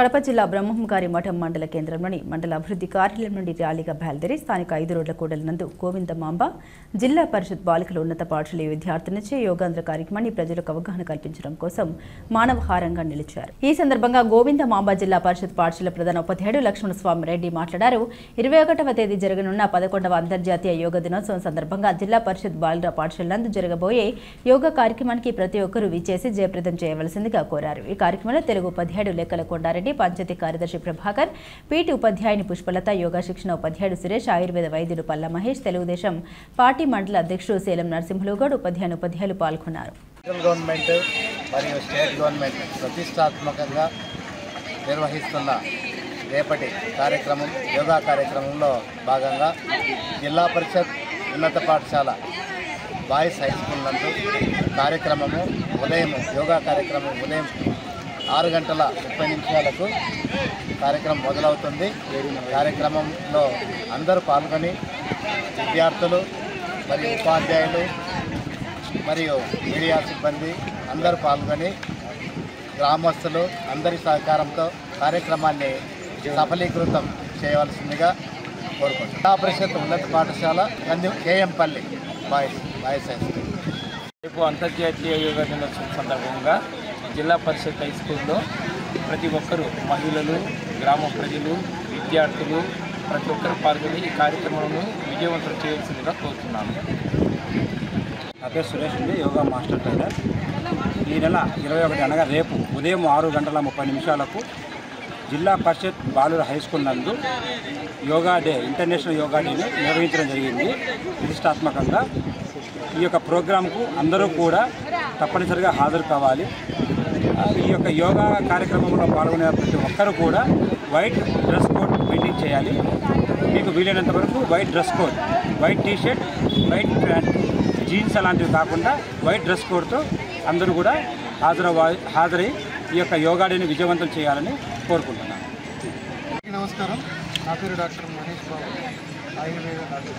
కడప జిల్లా బ్రహ్మంగారి మఠం మండల కేంద్రంలోని మండల అభివృద్ధి కార్యాలయం నుండి ర్యాలీగా బయలుదేరి స్థానిక 5 రోడ్ల కూడలి నందు గోవిందమాంబ జిల్లా పరిషత్ బాలికల ఉన్నత పాఠశాల విద్యార్థులచే యోగాంధ్ర కార్యక్రమాన్ని ప్రజలకు అవగాహన కల్పించడం కోసం మానవహారంగా నిలిచారు. ఈ సందర్భంగా గోవిందమాంబ జిల్లా పరిషత్ పాఠశాల ప్రధాన ఉపాధ్యాయుడు లక్ష్మణస్వామి రెడ్డి మాట్లాడారు. 21వ తేదీ జరగనున్న 11వ అంతర్జాతీయ యోగా దినోత్సవం సందర్భంగా జిల్లా పరిషత్ బాలుర పాఠశాల నందు జరగబోయే యోగా కార్యక్రమానికి ప్రతి ఒక్కరూ విచ్చేసి జయప్రదం చేయవలసిందిగా కోరారు. ఈ కార్యక్రమంలో తెలుగు ఉపాధ్యాయుడు లెక్కల కొండారెడ్డి, పంచాయతీ కార్యదర్శి ప్రభాకర్, పీటీ ఉపాధ్యాయుని పుష్పలత, యోగా శిక్షణ ఉపాధ్యాయుడు సురేష్, ఆయుర్వేద వైద్యుడు పల్ల మహేష్, తెలుగుదేశం పార్టీ మండల అధ్యక్షుడు సేలం నరసింహులుగౌడ్, ఉపాధ్యాయులు పాల్గొన్నారు. గవర్నమెంట్ మరియు స్టేట్ గవర్నమెంట్ ప్రతిష్టాత్మకంగా నిర్వహిస్తున్న రేపటి కార్యక్రమం యోగా కార్యక్రమంలో భాగంగా జిల్లా పరిషత్ ఉన్నత పాఠశాల బాయ్స్ హై స్కూల్ నందు కార్యక్రమము యోగా కార్యక్రమం ఉదయం 6:30 కార్యక్రమం మొదలవుతుంది. కార్యక్రమంలో అందరూ పాల్గొని విద్యార్థులు మరియు ఉపాధ్యాయులు మరియు మీడియా సిబ్బంది అందరూ పాల్గొని గ్రామస్తులు అందరి సహకారంతో కార్యక్రమాన్ని సఫలీకృతం చేయవలసిందిగా కోరుకుంటున్నాను. జిల్లా పరిషత్ ఉన్నత పాఠశాల కేఎంపల్లి బాయ్స్ హై స్కూల్. రేపు అంతర్జాతీయ యోగా దినోత్సవం సందర్భంగా జిల్లా పరిషత్ హై స్కూల్లో ప్రతి ఒక్కరూ మహిళలు, గ్రామ ప్రజలు, విద్యార్థులు ప్రతి ఒక్కరు పాల్గొని ఈ కార్యక్రమాలను విజయవంతం చేయాల్సిందిగా కోరుతున్నాను. నా పేరు సురేష్ అండి, యోగా మాస్టర్ ట్రైనర్. ఈ నెల 21 అనగా రేపు ఉదయం 6:30 జిల్లా పరిషత్ బాలుర హై స్కూల్ నందు యోగా డే, ఇంటర్నేషనల్ యోగా డేని నిర్వహించడం జరిగింది ప్రతిష్టాత్మకంగా. ఈ యొక్క ప్రోగ్రాంకు అందరూ కూడా తప్పనిసరిగా హాజరు కావాలి. ఈ యొక్క యోగా కార్యక్రమంలో పాల్గొనే ప్రతి ఒక్కరు కూడా వైట్ డ్రెస్ కోడ్ మెయింటైన్ చేయాలి. మీకు వీలైనంత వరకు white dress code, white T-shirt, white pant, jeans అలాంటివి కాకుండా వైట్ డ్రెస్ కోడ్తో అందరూ కూడా హాజరై ఈ యొక్క యోగా డేని విజయవంతం చేయాలని కోరుకుంటున్నాను. నమస్కారం, నా పేరు డాక్టర్ మహేష్ బాబు, ఆయుర్వేద డాక్టర్.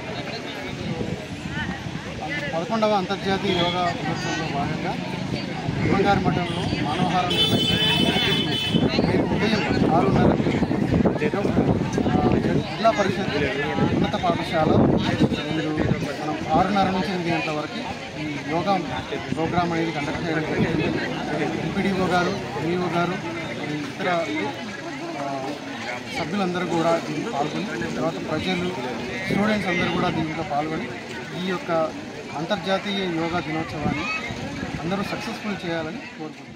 11వ అంతర్జాతీయ యోగా దినోత్సవంలో భాగంగా బ్రహ్మంగారి మఠంలో మానవహారం నిర్వహించారు. ఉదయం 6:30 జిల్లా పరిషత్ ఉన్నత పాఠశాల మనం 6:30 నుంచి 8 గంటల వరకు ఈ యోగా ప్రోగ్రామ్ అనేది కండక్ట్ చేయడం జరిగింది. ఎంపీడీఓ గారు, ఈఓ గారు, ఇతర సభ్యులందరూ కూడా దీనికి పాల్గొని, తర్వాత ప్రజలు, స్టూడెంట్స్ అందరూ కూడా దీంట్లో పాల్గొని ఈ యొక్క అంతర్జాతీయ యోగా దినోత్సవాన్ని అందరూ సక్సెస్ఫుల్ చేయాలని కోరుకుంటున్నాను.